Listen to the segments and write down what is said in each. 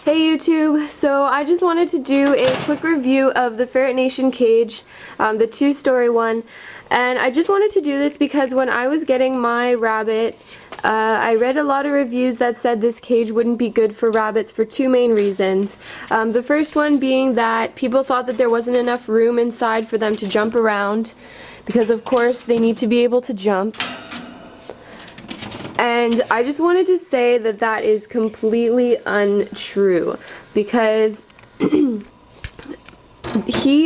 Hey YouTube, so I just wanted to do a quick review of the Ferret Nation cage, the two-story one, and I just wanted to do this because when I was getting my rabbit, I read a lot of reviews that said this cage wouldn't be good for rabbits for two main reasons. The first one being that people thought that there wasn't enough room inside for them to jump around, because of course they need to be able to jump. And I just wanted to say that that is completely untrue, because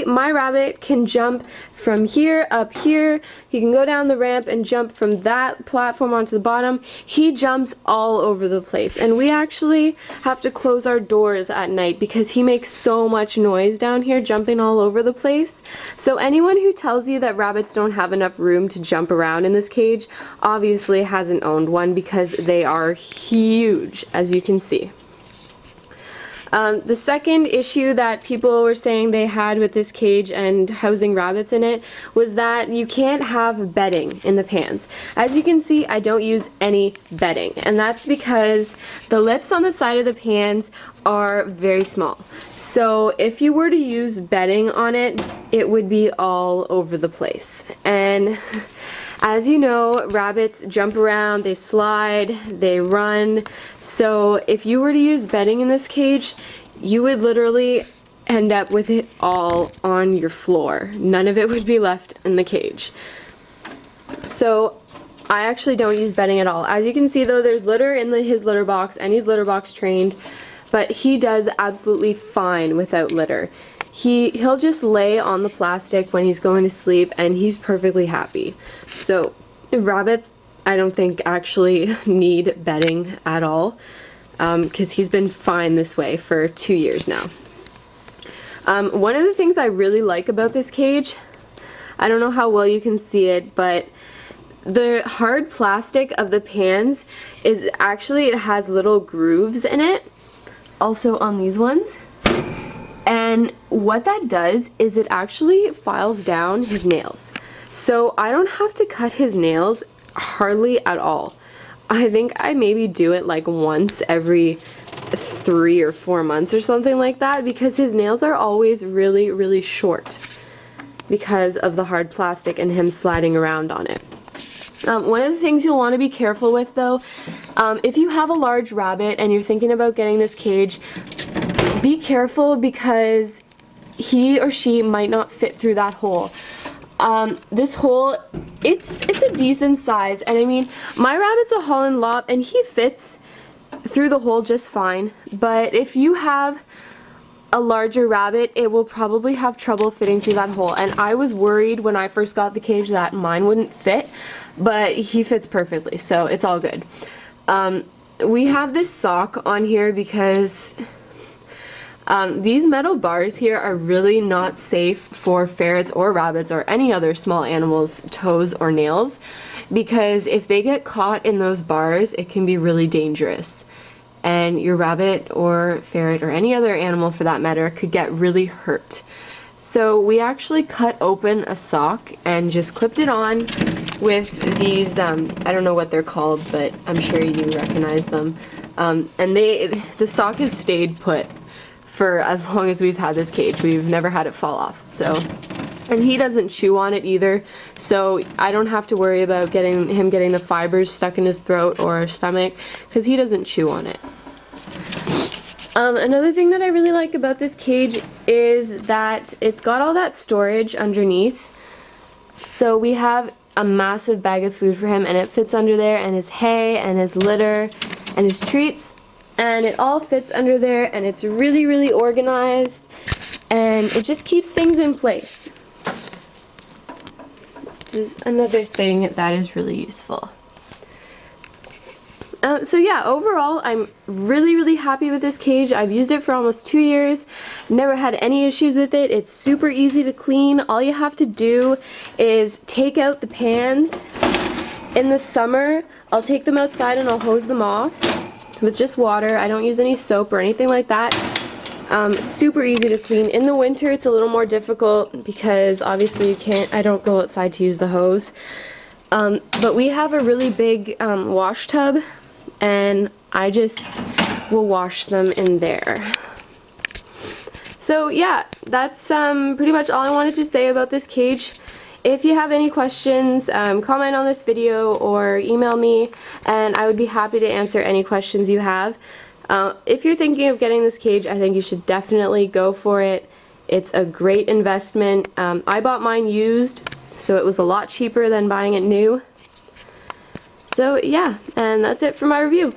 my rabbit can jump from here up here. He can go down the ramp and jump from that platform onto the bottom. He jumps all over the place, and we actually have to close our doors at night because he makes so much noise down here jumping all over the place. So anyone who tells you that rabbits don't have enough room to jump around in this cage obviously hasn't owned one, because they are huge, as you can see. The second issue that people were saying they had with this cage and housing rabbits in it was that you can't have bedding in the pans. As you can see, I don't use any bedding, and that's because the lips on the side of the pans are very small. So if you were to use bedding on it, it would be all over the place. And as you know, rabbits jump around, they slide, they run, so if you were to use bedding in this cage, you would literally end up with it all on your floor. None of it would be left in the cage. So I actually don't use bedding at all. As you can see though, there's litter in his litter box, and he's litter box trained, but he does absolutely fine without litter. He'll just lay on the plastic when he's going to sleep, and he's perfectly happy. So rabbits, I don't think actually need bedding at all, because he's been fine this way for 2 years now. One of the things I really like about this cage, I don't know how well you can see it, but the hard plastic of the pans is actually, it has little grooves in it, also on these ones. And what that does is it actually files down his nails. So I don't have to cut his nails hardly at all. I think I maybe do it like once every 3 or 4 months or something like that, because his nails are always really, really short because of the hard plastic and him sliding around on it. One of the things you'll want to be careful with though, if you have a large rabbit and you're thinking about getting this cage, be careful because he or she might not fit through that hole. This hole, it's a decent size, and I mean, my rabbit's a Holland Lop and he fits through the hole just fine, but if you have a larger rabbit, it will probably have trouble fitting through that hole, and I was worried when I first got the cage that mine wouldn't fit, but he fits perfectly, so it's all good. We have this sock on here because these metal bars here are really not safe for ferrets or rabbits or any other small animals' toes or nails, because if they get caught in those bars, it can be really dangerous. And your rabbit or ferret or any other animal for that matter could get really hurt. So we actually cut open a sock and just clipped it on with these, I don't know what they're called, but I'm sure you do recognize them. And the sock has stayed put for as long as we've had this cage. We've never had it fall off. So, and he doesn't chew on it either, so I don't have to worry about him getting the fibers stuck in his throat or stomach, because he doesn't chew on it. Another thing that I really like about this cage is that it's got all that storage underneath. So we have a massive bag of food for him, and it fits under there, and his hay and his litter and his treats, and it all fits under there, and it's really, really organized, and it just keeps things in place, which is another thing that is really useful. So yeah, overall, I'm really, really happy with this cage. I've used it for almost 2 years, never had any issues with it. It's super easy to clean. All you have to do is take out the pans. In the summer, I'll take them outside and I'll hose them off with just water. I don't use any soap or anything like that. Super easy to clean. In the winter, it's a little more difficult because obviously I don't go outside to use the hose. But we have a really big wash tub, and I just we'll wash them in there. So yeah, that's pretty much all I wanted to say about this cage. If you have any questions, comment on this video or email me, and I would be happy to answer any questions you have. If you're thinking of getting this cage, I think you should definitely go for it. It's a great investment. I bought mine used, so it was a lot cheaper than buying it new. So yeah, and that's it for my review.